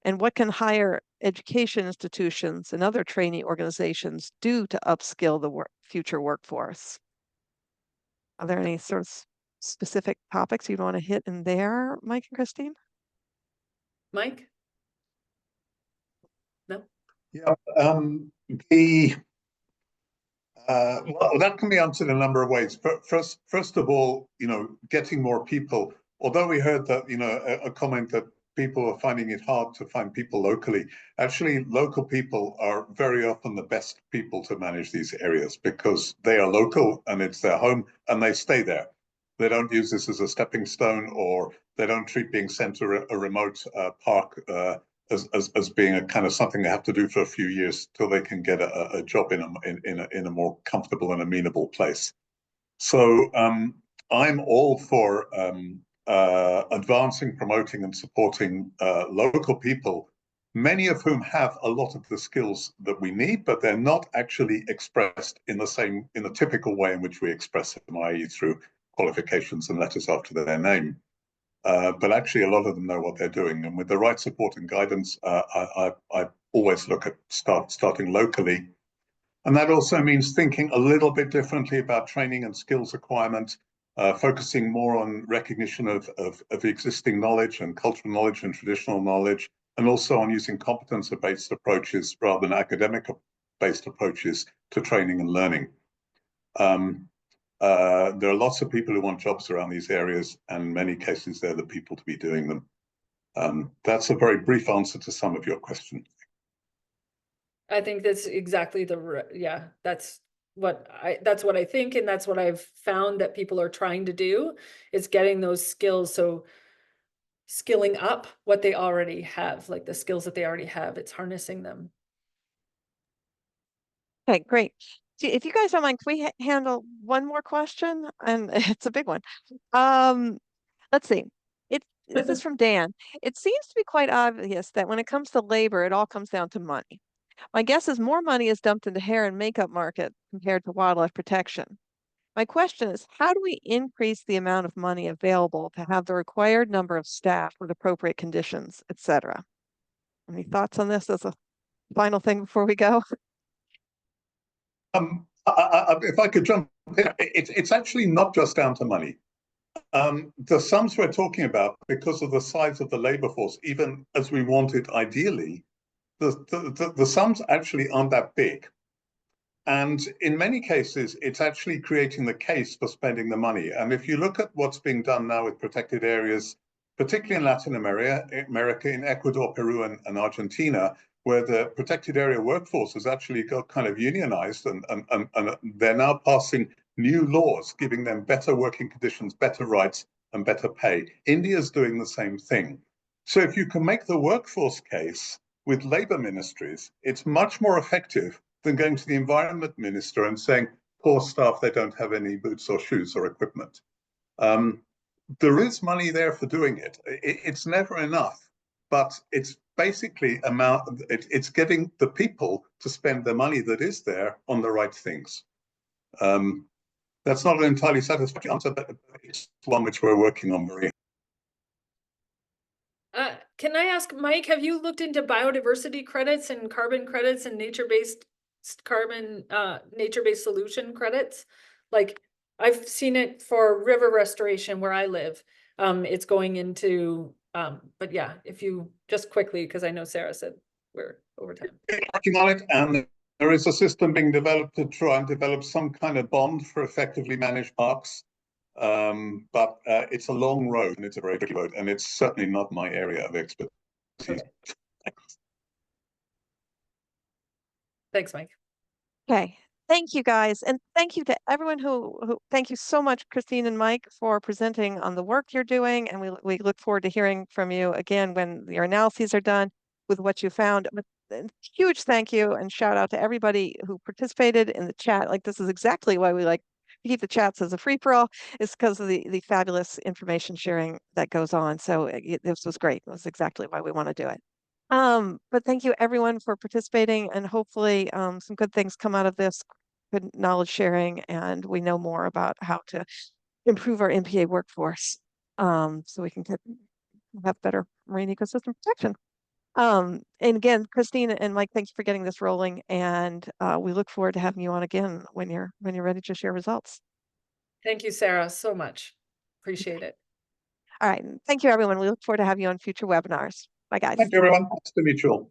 And what can higher education institutions and other trainee organizations do to upskill the future workforce? Are there any sort of specific topics you'd want to hit in there, Mike and Christine? Mike? No? Yeah, well, that can be answered in a number of ways. First of all, getting more people. Although we heard that, a comment that people are finding it hard to find people locally. Actually, local people are very often the best people to manage these areas because they are local and it's their home and they stay there. They don't use this as a stepping stone, or they don't treat being sent to a remote park as being a kind of something they have to do for a few years till they can get a job in a more comfortable and amenable place. So I'm all for advancing, promoting, and supporting local people, many of whom have a lot of the skills that we need, but they're not actually expressed in the typical way in which we express them, i.e. through qualifications and letters after their name. But actually, a lot of them know what they're doing, and with the right support and guidance, I always look at starting locally, and that also means thinking a little bit differently about training and skills acquirement, focusing more on recognition of existing knowledge and cultural knowledge and traditional knowledge, and also on using competence-based approaches rather than academic-based approaches to training and learning. There are lots of people who want jobs around these areas, and in many cases, they're the people to be doing them. That's a very brief answer to some of your questions. I think that's exactly that's what I think, and that's what I've found that people are trying to do, is getting those skills. So skilling up what they already have, like the skills that they already have, it's harnessing them. Okay, great. if you guys don't mind, can we handle one more question? And it's a big one. Let's see. This is from Dan. It seems to be quite obvious that when it comes to labor, it all comes down to money. My guess is more money is dumped into hair and makeup market compared to wildlife protection. My question is, how do we increase the amount of money available to have the required number of staff with appropriate conditions, etc.? Any thoughts on this as a final thing before we go? If I could jump in, it's actually not just down to money. The sums we're talking about, because of the size of the labor force, even as we want it ideally, the sums actually aren't that big. And in many cases, it's actually creating the case for spending the money. And if you look at what's being done now with protected areas, particularly in Latin America, in Ecuador, Peru, and Argentina, where the protected area workforce has actually got kind of unionized, and they're now passing new laws, giving them better working conditions, better rights, and better pay. India's doing the same thing. So if you can make the workforce case with labor ministries, it's much more effective than going to the environment minister and saying, poor staff, they don't have any boots or shoes or equipment. There is money there for doing it. It's never enough, but it's basically it's getting the people to spend the money that is there on the right things. That's not an entirely satisfactory answer, but it's one which we're working on, Maria. Can I ask, Mike, have you looked into biodiversity credits and carbon credits and nature-based solution credits? Like, I've seen it for river restoration where I live. It's going into, but yeah, if you just quickly, because I know Sarah said we're over time. Working on it, and there is a system being developed to try and develop some kind of bond for effectively managed parks. But it's a long road, and it's a very tricky road, and it's certainly not my area of expertise. Okay. Thanks, Mike. Okay. Thank you, guys. And thank you to everyone who thank you so much, Christine and Mike, for presenting on the work you're doing. And we look forward to hearing from you again when your analyses are done with what you found. But huge thank you and shout out to everybody who participated in the chat. Like, this is exactly why we like to keep the chats as a free-for-all, is because of the fabulous information sharing that goes on. So this was great. It was exactly why we want to do it. But thank you everyone for participating, and hopefully some good things come out of this, good knowledge sharing, and we know more about how to improve our MPA workforce so we can have better marine ecosystem protection. And again, Christine and Mike, thank you for getting this rolling, and we look forward to having you on again when you're ready to share results. Thank you, Sarah, so much. Appreciate it. All right. Thank you, everyone. We look forward to having you on future webinars. Bye, guys. Thank you, everyone. Nice to meet you all.